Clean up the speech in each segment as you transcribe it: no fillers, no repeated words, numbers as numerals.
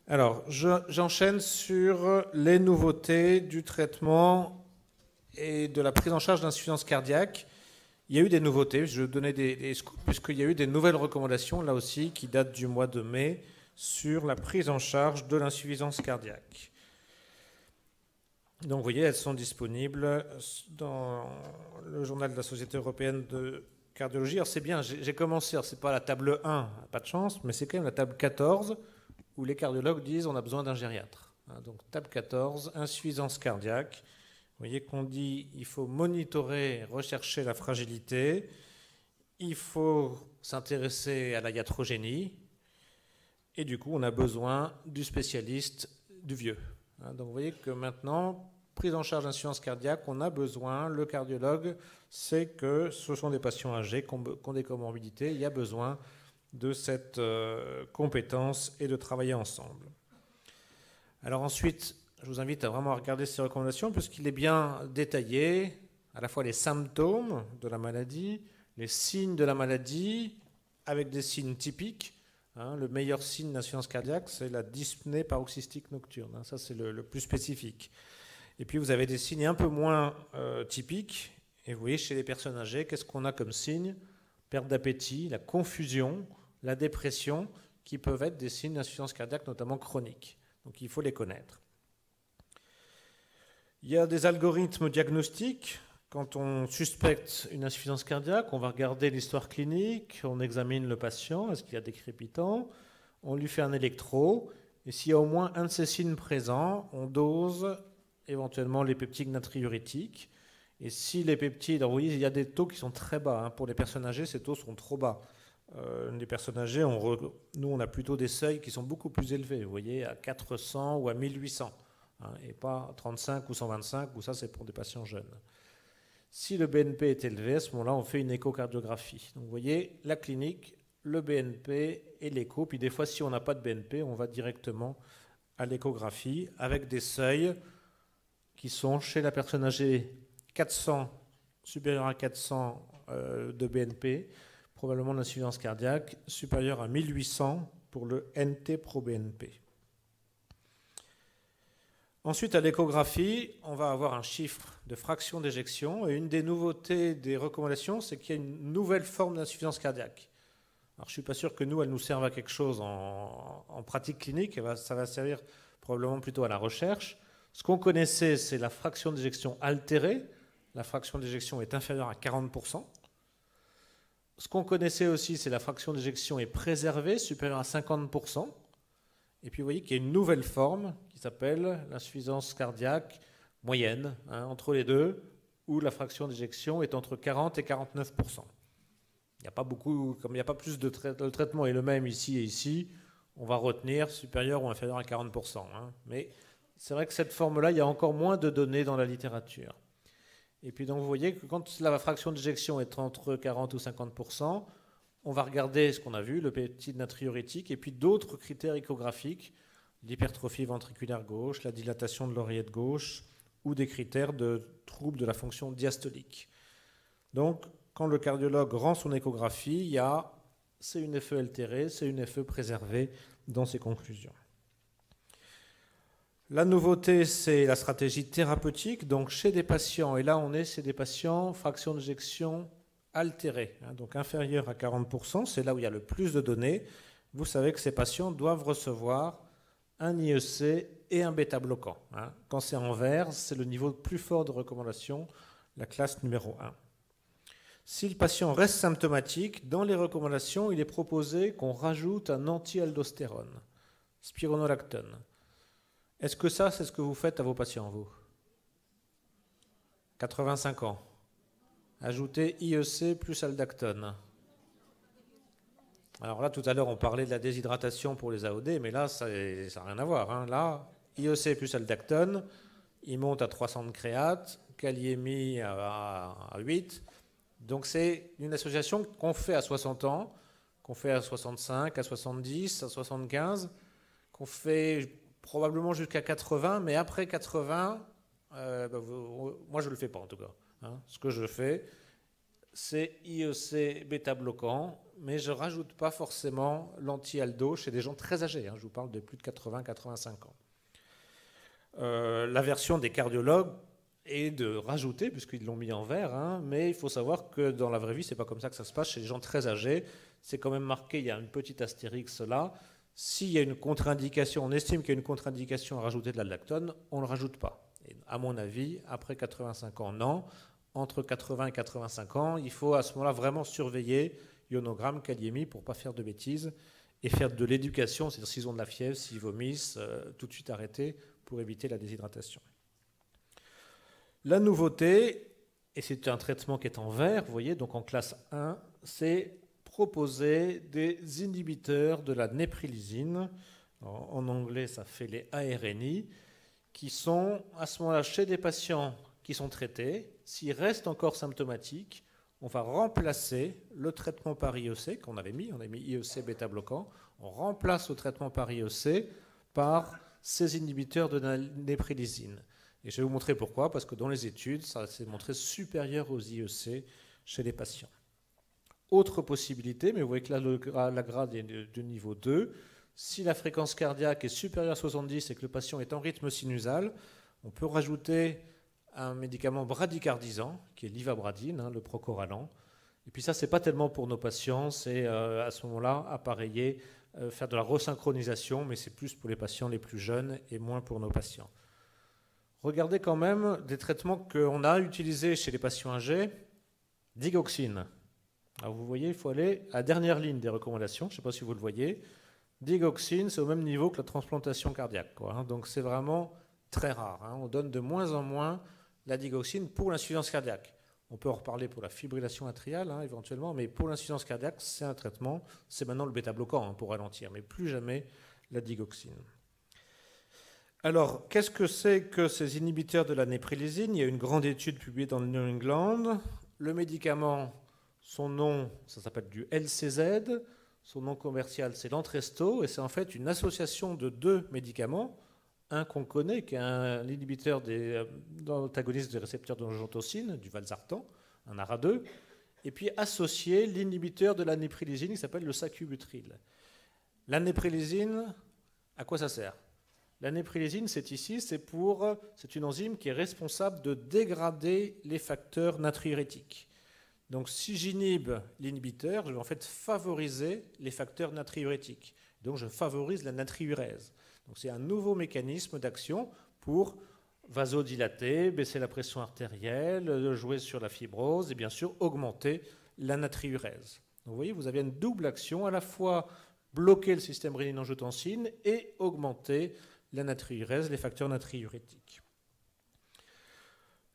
Alors, j'enchaîne sur les nouveautés du traitement et de la prise en charge d'insuffisance cardiaque. Il y a eu des nouveautés, je donnais des scoops, puisqu'il y a eu des nouvelles recommandations, là aussi, qui datent du mois de mai, sur la prise en charge de l'insuffisance cardiaque. Donc, vous voyez, elles sont disponibles dans le journal de la Société européenne de cardiologie. Alors, c'est bien, j'ai commencé, alors c'est pas la table 1, pas de chance, mais c'est quand même la table 14, où les cardiologues disent on a besoin d'un gériatre. Donc, table 14, insuffisance cardiaque. Vous voyez qu'on dit il faut monitorer, rechercher la fragilité, il faut s'intéresser à la iatrogénie, et du coup, on a besoin du spécialiste du vieux. Donc, vous voyez que maintenant, prise en charge d'insuffisance cardiaque, on a besoin, le cardiologue sait que ce sont des patients âgés qui ont des comorbidités, il y a besoin de cette compétence et de travailler ensemble. Alors ensuite, je vous invite à vraiment regarder ces recommandations puisqu'il est bien détaillé à la fois les symptômes de la maladie, les signes de la maladie avec des signes typiques. Le meilleur signe d'insuffisance cardiaque, c'est la dyspnée paroxystique nocturne. Ça, c'est le plus spécifique. Et puis, vous avez des signes un peu moins typiques. Et vous voyez, chez les personnes âgées, qu'est-ce qu'on a comme signes? Perte d'appétit, la confusion, la dépression, qui peuvent être des signes d'insuffisance cardiaque, notamment chronique. Donc, il faut les connaître. Il y a des algorithmes diagnostiques. Quand on suspecte une insuffisance cardiaque, on va regarder l'histoire clinique, on examine le patient, est-ce qu'il y a des crépitants, on lui fait un électro, et s'il y a au moins un de ces signes présents, on dose éventuellement les peptides natriurétiques. Et si les peptides, alors oui, il y a des taux qui sont très bas. Pour les personnes âgées, ces taux sont trop bas. Les personnes âgées, nous, on a plutôt des seuils qui sont beaucoup plus élevés. Vous voyez, à 400 ou à 1800. Et pas 35 ou 125, où ça, c'est pour des patients jeunes. Si le BNP est élevé, à ce moment-là, on fait une échocardiographie. Donc, vous voyez, la clinique, le BNP et l'écho. Puis des fois, si on n'a pas de BNP, on va directement à l'échographie avec des seuils qui sont chez la personne âgée 400, supérieur à 400 de BNP, probablement d'insuffisance cardiaque, supérieur à 1800 pour le NT-proBNP. Ensuite, à l'échographie, on va avoir un chiffre de fraction d'éjection. Et une des nouveautés des recommandations, c'est qu'il y a une nouvelle forme d'insuffisance cardiaque. Alors, je ne suis pas sûr que nous, elle nous serve à quelque chose en pratique clinique. Ça va servir probablement plutôt à la recherche. Ce qu'on connaissait, c'est la fraction d'éjection altérée. La fraction d'éjection est inférieure à 40%. Ce qu'on connaissait aussi, c'est la fraction d'éjection est préservée, supérieure à 50%. Et puis vous voyez qu'il y a une nouvelle forme qui s'appelle l'insuffisance cardiaque moyenne, entre les deux, où la fraction d'éjection est entre 40 et 49%. Il n'y a pas beaucoup, comme il n'y a pas plus de le traitement est le même ici et ici, on va retenir supérieur ou inférieur à 40%. Mais c'est vrai que cette forme-là, il y a encore moins de données dans la littérature. Et puis donc vous voyez que quand la fraction d'éjection est entre 40 ou 50%, on va regarder ce qu'on a vu, le peptide natriurétique, et puis d'autres critères échographiques, l'hypertrophie ventriculaire gauche, la dilatation de l'oreillette gauche, ou des critères de troubles de la fonction diastolique. Donc, quand le cardiologue rend son échographie, il y a c'est une FE altérée, c'est une FE préservée dans ses conclusions. La nouveauté, c'est la stratégie thérapeutique. Donc, chez des patients, et là on est chez des patients, fraction d'éjection altérée, donc inférieure à 40%, c'est là où il y a le plus de données. Vous savez que ces patients doivent recevoir un IEC et un bêta-bloquant. Quand c'est en vert, c'est le niveau plus fort de recommandation, la classe numéro 1. Si le patient reste symptomatique, dans les recommandations, il est proposé qu'on rajoute un anti-aldostérone, spironolactone. Est-ce que ça, c'est ce que vous faites à vos patients, vous? 85 ans. Ajoutez IEC plus aldactone. Alors là, tout à l'heure, on parlait de la déshydratation pour les AOD, mais là, ça n'a rien à voir. Là, IEC plus aldactone, il monte à 300 de créate, kaliémie à 8. Donc c'est une association qu'on fait à 60 ans, qu'on fait à 65, à 70, à 75, qu'on fait probablement jusqu'à 80, mais après 80, moi je ne le fais pas en tout cas. Ce que je fais, c'est IEC bêta-bloquant, mais je ne rajoute pas forcément l'anti-aldo chez des gens très âgés. Je vous parle de plus de 80-85 ans. La version des cardiologues est de rajouter, puisqu'ils l'ont mis en vert, mais il faut savoir que dans la vraie vie, ce n'est pas comme ça que ça se passe. Chez les gens très âgés, c'est quand même marqué, il y a une petite astérix là. S'il y a une contre-indication, on estime qu'il y a une contre-indication à rajouter de l'aldactone, on ne le rajoute pas. Et à mon avis, après 85 ans, non. Entre 80 et 85 ans, il faut à ce moment-là vraiment surveiller ionogramme, kaliémie pour ne pas faire de bêtises et faire de l'éducation, c'est-à-dire s'ils ont de la fièvre, s'ils vomissent, tout de suite arrêter pour éviter la déshydratation. La nouveauté, et c'est un traitement qui est en vert, vous voyez, donc en classe 1, c'est proposer des inhibiteurs de la néprilysine. En anglais, ça fait les ARNI, qui sont à ce moment-là chez des patients qui sont traités. S'ils restent encore symptomatiques, on va remplacer le traitement par IEC qu'on avait mis, on a mis IEC bêta-bloquant, on remplace le traitement par IEC par ces inhibiteurs de la néprilysine. Et je vais vous montrer pourquoi, parce que dans les études, ça s'est montré supérieur aux IEC chez les patients. Autre possibilité, mais vous voyez que là, la grade est de niveau 2. Si la fréquence cardiaque est supérieure à 70 et que le patient est en rythme sinusal, on peut rajouter un médicament bradycardisant, qui est l'ivabradine, le procoralan. Et puis ça, ce n'est pas tellement pour nos patients, c'est à ce moment-là, appareiller, faire de la resynchronisation, mais c'est plus pour les patients les plus jeunes et moins pour nos patients. Regardez quand même des traitements qu'on a utilisés chez les patients âgés, digoxine. Alors vous voyez, il faut aller à la dernière ligne des recommandations, je ne sais pas si vous le voyez. Digoxine, c'est au même niveau que la transplantation cardiaque, donc c'est vraiment très rare. On donne de moins en moins la digoxine pour l'insuffisance cardiaque. On peut en reparler pour la fibrillation atriale éventuellement, mais pour l'insuffisance cardiaque, c'est un traitement, c'est maintenant le bêta-bloquant pour ralentir, mais plus jamais la digoxine. Alors, qu'est-ce que c'est que ces inhibiteurs de la néprilysine? Il y a une grande étude publiée dans le New England. Le médicament, son nom, ça s'appelle du LCZ. Son nom commercial, c'est Lantresto, et c'est en fait une association de deux médicaments. Un qu'on connaît, qui est un inhibiteur des antagonistes des récepteurs d'angiotensine, du valsartan, un ARA2, et puis associé l'inhibiteur de la néprilysine qui s'appelle le sacubitril. La néprilysine, à quoi ça sert? La néprilysine, c'est une enzyme qui est responsable de dégrader les facteurs natriurétiques. Donc si j'inhibe l'inhibiteur, je vais en fait favoriser les facteurs natriurétiques. Donc je favorise la natriurèse. Donc c'est un nouveau mécanisme d'action pour vasodilater, baisser la pression artérielle, jouer sur la fibrose et bien sûr augmenter la natriurèse. Donc vous voyez, vous avez une double action, à la fois bloquer le système rénine-angiotensine et augmenter la natriurèse, les facteurs natriurétiques.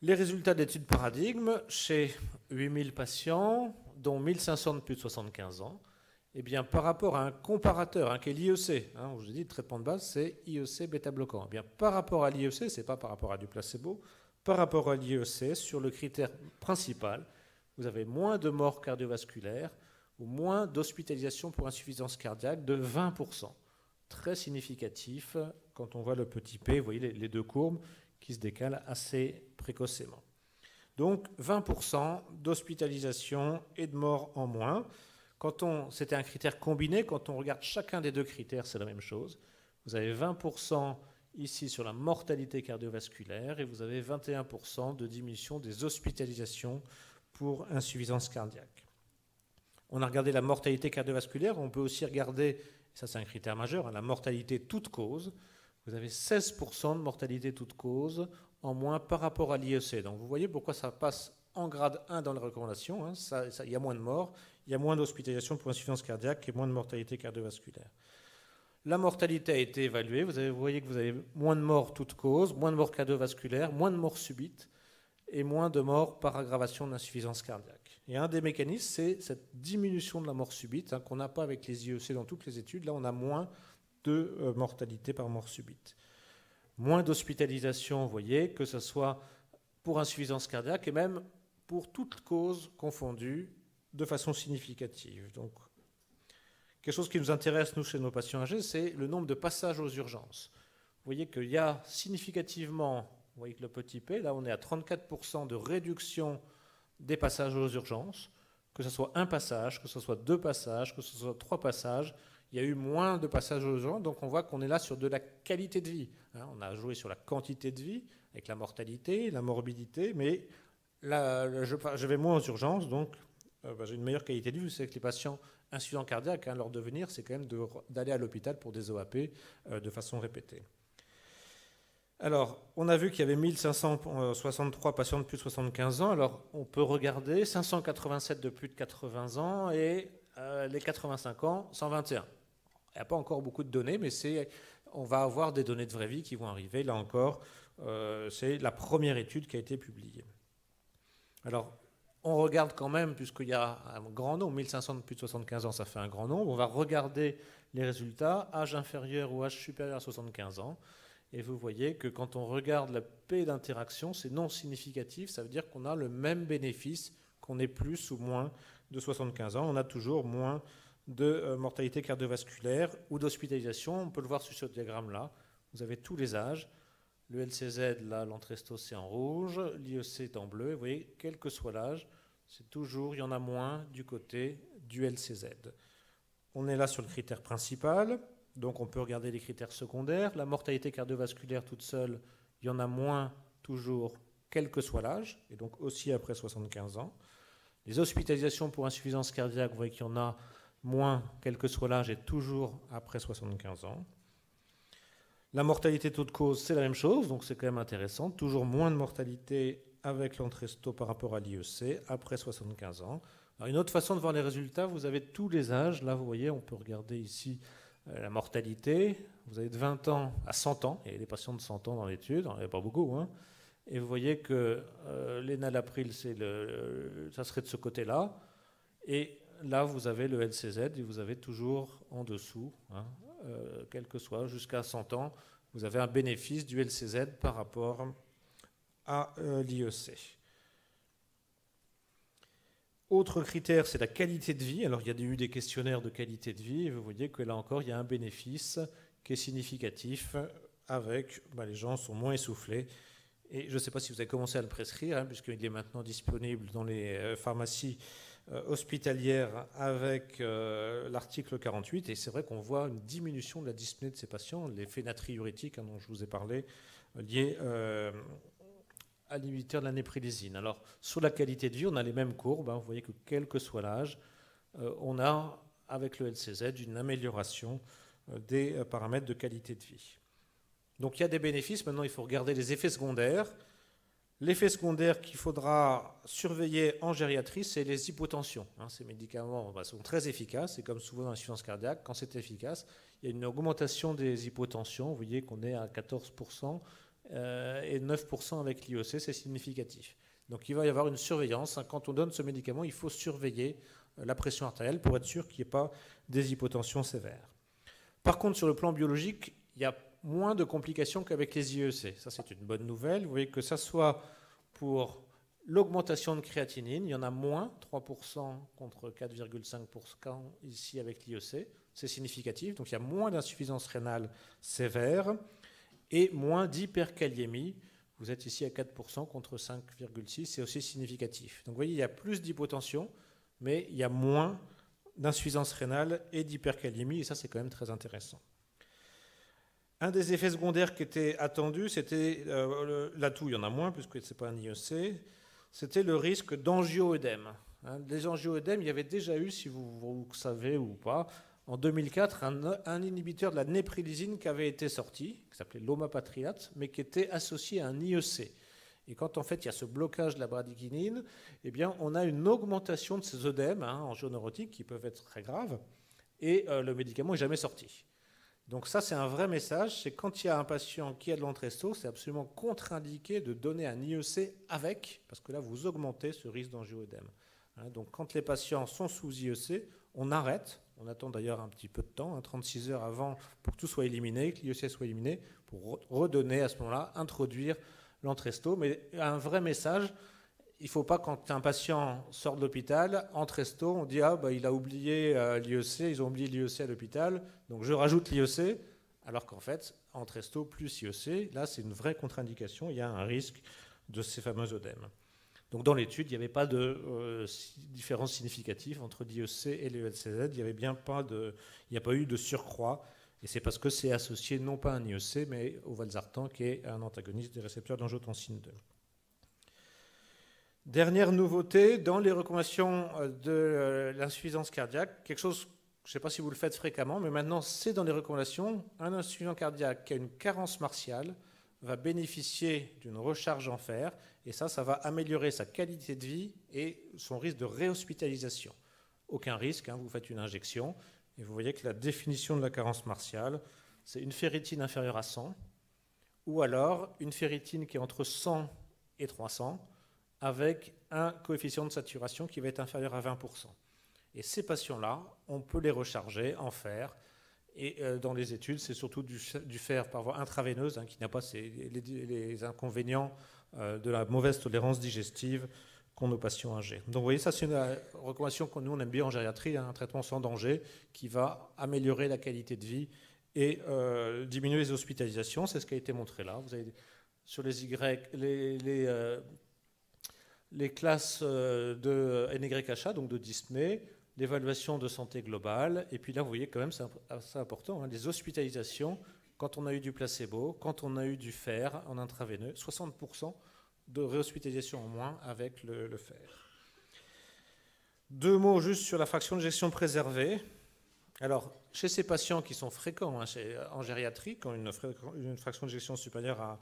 Les résultats d'études paradigme chez 8000 patients, dont 1500 de plus de 75 ans, eh bien, par rapport à un comparateur, qui est l'IEC, je vous ai dit, le traitement de base, c'est IEC bêta-bloquant. Eh bien, par rapport à l'IEC, ce n'est pas par rapport à du placebo, par rapport à l'IEC, sur le critère principal, vous avez moins de morts cardiovasculaires ou moins d'hospitalisation pour insuffisance cardiaque de 20%. Très significatif quand on voit le petit p, vous voyez les deux courbes qui se décalent assez précocement. Donc 20% d'hospitalisation et de morts en moins. C'était un critère combiné, quand on regarde chacun des deux critères, c'est la même chose. Vous avez 20% ici sur la mortalité cardiovasculaire et vous avez 21% de diminution des hospitalisations pour insuffisance cardiaque. On a regardé la mortalité cardiovasculaire, on peut aussi regarder, ça c'est un critère majeur, la mortalité toute cause. Vous avez 16% de mortalité toute cause en moins par rapport à l'IEC. Donc vous voyez pourquoi ça passe en grade 1 dans les recommandations. Il y a moins de morts, il y a moins d'hospitalisation pour insuffisance cardiaque et moins de mortalité cardiovasculaire. La mortalité a été évaluée. Vous voyez que vous avez moins de morts toute cause, moins de morts cardiovasculaires, moins de morts subites et moins de morts par aggravation d'insuffisance cardiaque. Et un des mécanismes, c'est cette diminution de la mort subite qu'on n'a pas avec les IEC dans toutes les études. Là, on a moins de mortalité par mort subite. Moins d'hospitalisation, vous voyez, que ce soit pour insuffisance cardiaque et même pour toutes causes confondues de façon significative. Donc, quelque chose qui nous intéresse, nous, chez nos patients âgés, c'est le nombre de passages aux urgences. Vous voyez qu'il y a significativement, vous voyez que le petit p, là, on est à 34% de réduction des passages aux urgences, que ce soit un passage, que ce soit 2 passages, que ce soit 3 passages. Il y a eu moins de passages aux urgences, donc on voit qu'on est là sur de la qualité de vie. On a joué sur la quantité de vie, avec la mortalité, la morbidité, mais là, je vais moins aux urgences, donc j'ai une meilleure qualité de vie. Vous savez que les patients insuffisants cardiaques, leur devenir, c'est quand même d'aller à l'hôpital pour des OAP de façon répétée. Alors, on a vu qu'il y avait 1563 patients de plus de 75 ans. Alors, on peut regarder 587 de plus de 80 ans et les 85 ans, 121. Il n'y a pas encore beaucoup de données, mais on va avoir des données de vraie vie qui vont arriver. Là encore, c'est la première étude qui a été publiée. Alors, on regarde quand même, puisqu'il y a un grand nombre, 1500 de plus de 75 ans, ça fait un grand nombre. On va regarder les résultats, âge inférieur ou âge supérieur à 75 ans. Et vous voyez que quand on regarde la paix d'interaction, c'est non significatif. Ça veut dire qu'on a le même bénéfice qu'on ait plus ou moins de 75 ans. On a toujours moins de mortalité cardiovasculaire ou d'hospitalisation. On peut le voir sur ce diagramme-là. Vous avez tous les âges. Le LCZ, là, l'Entresto, c'est en rouge. L'IEC est en bleu. Vous voyez, quel que soit l'âge, c'est toujours, il y en a moins du côté du LCZ. On est là sur le critère principal. Donc on peut regarder les critères secondaires. La mortalité cardiovasculaire toute seule, il y en a moins toujours, quel que soit l'âge, et donc aussi après 75 ans. Les hospitalisations pour insuffisance cardiaque, vous voyez qu'il y en a moins, quel que soit l'âge, et toujours après 75 ans. La mortalité taux de cause, c'est la même chose, donc c'est quand même intéressant. Toujours moins de mortalité avec l'Entresto par rapport à l'IEC après 75 ans. Alors, une autre façon de voir les résultats, vous avez tous les âges. Là, vous voyez, on peut regarder ici la mortalité. Vous avez de 20 ans à 100 ans. Il y a des patients de 100 ans dans l'étude, il n'y en a pas beaucoup. Et vous voyez que l'enalapril, ça serait de ce côté-là. Et là, vous avez le LCZ et vous avez toujours en dessous, quel que soit, jusqu'à 100 ans, vous avez un bénéfice du LCZ par rapport à l'IEC. Autre critère, c'est la qualité de vie. Alors, il y a eu des questionnaires de qualité de vie, et vous voyez que là encore, il y a un bénéfice qui est significatif avec, les gens sont moins essoufflés. Et je ne sais pas si vous avez commencé à le prescrire, puisqu'il est maintenant disponible dans les pharmacies hospitalières avec l'article 48. Et c'est vrai qu'on voit une diminution de la dyspnée de ces patients, l'effet natriurétique dont je vous ai parlé, lié à l'inhibiteur de la néprilésine. Alors, sur la qualité de vie, on a les mêmes courbes. Vous voyez que quel que soit l'âge, on a, avec le LCZ, une amélioration des paramètres de qualité de vie. Donc, il y a des bénéfices. Maintenant, il faut regarder les effets secondaires. L'effet secondaire qu'il faudra surveiller en gériatrie, c'est les hypotensions. Ces médicaments sont très efficaces, et comme souvent dans l'insuffisance cardiaque, quand c'est efficace, il y a une augmentation des hypotensions. Vous voyez qu'on est à 14%. Et 9% avec l'IEC, c'est significatif. Donc il va y avoir une surveillance. Quand on donne ce médicament, il faut surveiller la pression artérielle pour être sûr qu'il n'y ait pas des hypotensions sévères. Par contre, sur le plan biologique, il y a moins de complications qu'avec les IEC. Ça, c'est une bonne nouvelle. Vous voyez que ça soit pour l'augmentation de créatinine, il y en a moins, 3% contre 4,5% ici avec l'IEC. C'est significatif. Donc il y a moins d'insuffisance rénale sévère et moins d'hyperkaliémie. Vous êtes ici à 4% contre 5,6%, c'est aussi significatif. Donc vous voyez, il y a plus d'hypotension, mais il y a moins d'insuffisance rénale et d'hyperkaliémie, et ça c'est quand même très intéressant. Un des effets secondaires qui était attendu, c'était, l'atout il y en a moins, puisque ce n'est pas un IEC, c'était le risque d'angio-œdème. Les angio-œdèmes, il y avait déjà eu, si vous savez ou pas, en 2004, un inhibiteur de la néprilésine qui avait été sorti, qui s'appelait l'omapatriate, mais qui était associé à un IEC. Et quand en fait il y a ce blocage de la bradykinin, eh bien, on a une augmentation de ces œdèmes angioneurotiques qui peuvent être très graves, et le médicament n'est jamais sorti. Donc ça, c'est un vrai message, c'est quand il y a un patient qui a de l'Entresto, c'est absolument contre-indiqué de donner un IEC avec, parce que là, vous augmentez ce risque d'angio-œdème. Donc quand les patients sont sous IEC, on arrête. On attend d'ailleurs un petit peu de temps, 36 heures avant, pour que tout soit éliminé, que l'IEC soit éliminé, pour redonner à ce moment-là, introduire l'Entresto. Mais un vrai message, il ne faut pas, quand un patient sort de l'hôpital, Entresto, on dit il a oublié l'IEC, ils ont oublié l'IEC à l'hôpital, donc je rajoute l'IEC, alors qu'en fait, Entresto plus IEC, là c'est une vraie contre-indication, il y a un risque de ces fameux œdèmes. Donc dans l'étude, il n'y avait pas de différence significative entre l'IEC et l'ELCZ. Il n'y a pas eu de surcroît. Et c'est parce que c'est associé non pas à un IEC, mais au valsartan, qui est un antagoniste des récepteurs d'angiotensine 2. Dernière nouveauté, dans les recommandations de l'insuffisance cardiaque, quelque chose, je ne sais pas si vous le faites fréquemment, mais maintenant c'est dans les recommandations, un insuffisant cardiaque qui a une carence martiale va bénéficier d'une recharge en fer, et ça va améliorer sa qualité de vie et son risque de réhospitalisation. Aucun risque, vous faites une injection, et vous voyez que la définition de la carence martiale, c'est une ferritine inférieure à 100, ou alors une ferritine qui est entre 100 et 300, avec un coefficient de saturation qui va être inférieur à 20%. Et ces patients-là, on peut les recharger en fer. Et dans les études, c'est surtout du fer par voie intraveineuse, qui n'a pas les inconvénients de la mauvaise tolérance digestive qu'ont nos patients âgés. Donc vous voyez, ça c'est une recommandation que nous on aime bien en gériatrie, un traitement sans danger qui va améliorer la qualité de vie et diminuer les hospitalisations. C'est ce qui a été montré là. Vous avez sur les Y, les classes de NYHA, donc de dyspnée, l'évaluation de santé globale, et puis là, vous voyez quand même, c'est assez important, les hospitalisations, quand on a eu du placebo, quand on a eu du fer en intraveineux, 60% de réhospitalisation en moins avec le fer. 2 mots juste sur la fraction d'éjection préservée. Alors, chez ces patients qui sont fréquents en gériatrie, qui ont une fraction d'éjection supérieure à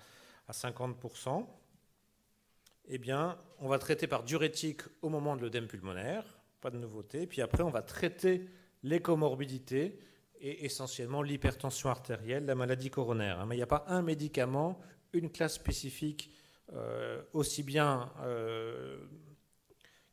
50%, eh bien, on va traiter par diurétique au moment de l'œdème pulmonaire, pas de nouveauté. Puis après, on va traiter les comorbidités et essentiellement l'hypertension artérielle, la maladie coronaire. Mais il n'y a pas un médicament, une classe spécifique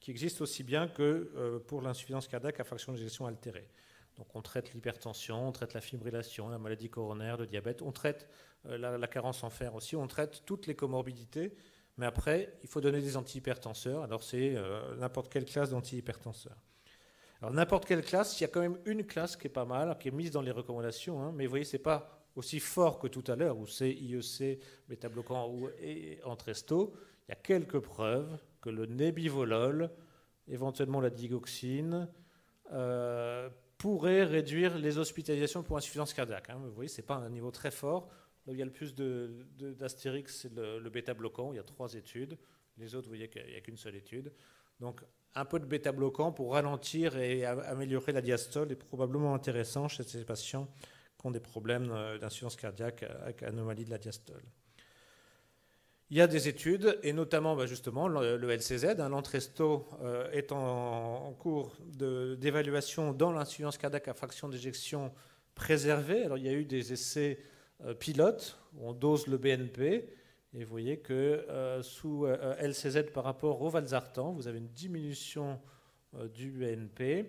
qui existe aussi bien que pour l'insuffisance cardiaque à fraction d'éjection altérée. Donc on traite l'hypertension, on traite la fibrillation, la maladie coronaire, le diabète, on traite la carence en fer aussi, on traite toutes les comorbidités. Mais après, il faut donner des antihypertenseurs. Alors, c'est n'importe quelle classe d'antihypertenseurs. Alors, n'importe quelle classe, il y a quand même une classe qui est pas mal, qui est mise dans les recommandations. Mais vous voyez, ce n'est pas aussi fort que tout à l'heure, où c'est IEC, bêta-bloquant ou Entresto. Il y a quelques preuves que le nebivolol, éventuellement la digoxine, pourrait réduire les hospitalisations pour insuffisance cardiaque. Vous voyez, ce n'est pas un niveau très fort. Là où il y a le plus d'astérix, c'est le bêta-bloquant. Il y a 3 études. Les autres, vous voyez qu'il n'y a qu'une seule étude. Donc, un peu de bêta-bloquant pour ralentir et améliorer la diastole est probablement intéressant chez ces patients qui ont des problèmes d'insuffisance cardiaque avec anomalie de la diastole. Il y a des études, et notamment justement le LCZ, l'Entresto est en cours d'évaluation dans l'insuffisance cardiaque à fraction d'éjection préservée. Alors, il y a eu des essais pilote, où on dose le BNP, et vous voyez que sous LCZ par rapport au valsartan, vous avez une diminution du BNP,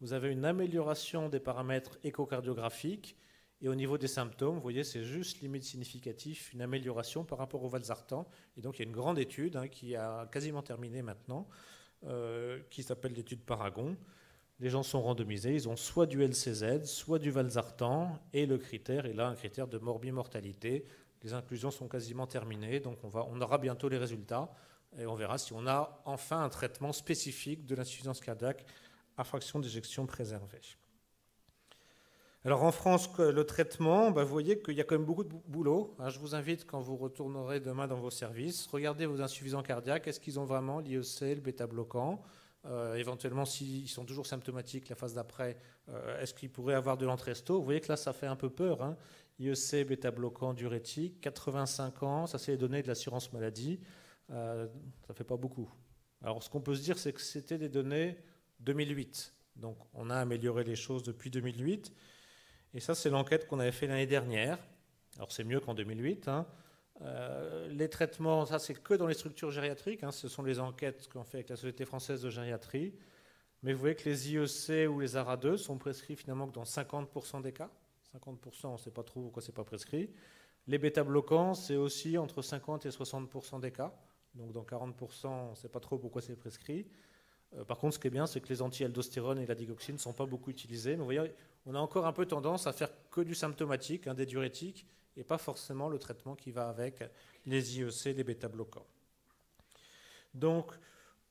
vous avez une amélioration des paramètres échocardiographiques, et au niveau des symptômes, vous voyez, c'est juste limite significatif, une amélioration par rapport au valsartan. Et donc il y a une grande étude qui a quasiment terminé maintenant, qui s'appelle l'étude Paragon. Les gens sont randomisés, ils ont soit du LCZ, soit du valsartan, et le critère est là, un critère de morbimortalité. Les inclusions sont quasiment terminées, donc on aura bientôt les résultats, et on verra si on a enfin un traitement spécifique de l'insuffisance cardiaque à fraction d'éjection préservée. Alors en France, le traitement, vous voyez qu'il y a quand même beaucoup de boulot. Je vous invite, quand vous retournerez demain dans vos services, regardez vos insuffisants cardiaques, est-ce qu'ils ont vraiment l'IEC, le bêta-bloquant ? Éventuellement, s'ils sont toujours symptomatiques la phase d'après, est-ce qu'ils pourraient avoir de l'Entresto ? Vous voyez que là, ça fait un peu peur. IEC, bêta-bloquant, diurétique, 85 ans, ça c'est les données de l'assurance maladie. Ça ne fait pas beaucoup. Alors, ce qu'on peut se dire, c'est que c'était des données 2008. Donc, on a amélioré les choses depuis 2008. Et ça, c'est l'enquête qu'on avait fait l'année dernière. Alors, c'est mieux qu'en 2008. Les traitements, ça c'est que dans les structures gériatriques, ce sont les enquêtes qu'on fait avec la Société française de gériatrie, mais vous voyez que les IEC ou les ARA2 sont prescrits finalement que dans 50% des cas. 50%, on ne sait pas trop pourquoi ce n'est pas prescrit. Les bêta-bloquants, c'est aussi entre 50 et 60% des cas, donc dans 40%, on ne sait pas trop pourquoi c'est prescrit. Par contre, ce qui est bien, c'est que les anti-aldostérone et la digoxine ne sont pas beaucoup utilisés, mais vous voyez, on a encore un peu tendance à faire que du symptomatique, des diurétiques, et pas forcément le traitement qui va avec les IEC, les bêta-bloquants. Donc,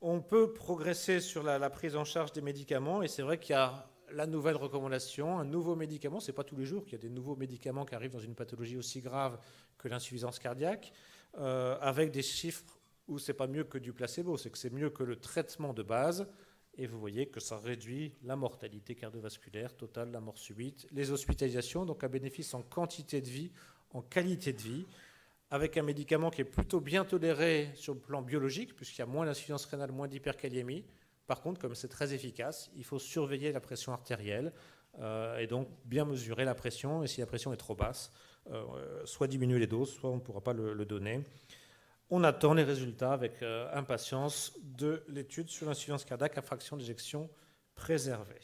on peut progresser sur la prise en charge des médicaments, et c'est vrai qu'il y a la nouvelle recommandation, un nouveau médicament. Ce n'est pas tous les jours qu'il y a des nouveaux médicaments qui arrivent dans une pathologie aussi grave que l'insuffisance cardiaque, avec des chiffres où ce n'est pas mieux que du placebo, c'est que c'est mieux que le traitement de base. Et vous voyez que ça réduit la mortalité cardiovasculaire totale, la mort subite, les hospitalisations, donc un bénéfice en quantité de vie, en qualité de vie, avec un médicament qui est plutôt bien toléré sur le plan biologique, puisqu'il y a moins d'insuffisance rénale, moins d'hyperkaliémie. Par contre, comme c'est très efficace, il faut surveiller la pression artérielle et donc bien mesurer la pression. Et si la pression est trop basse, soit diminuer les doses, soit on ne pourra pas le donner. On attend les résultats avec impatience de l'étude sur l'insuffisance cardiaque à fraction d'éjection préservée.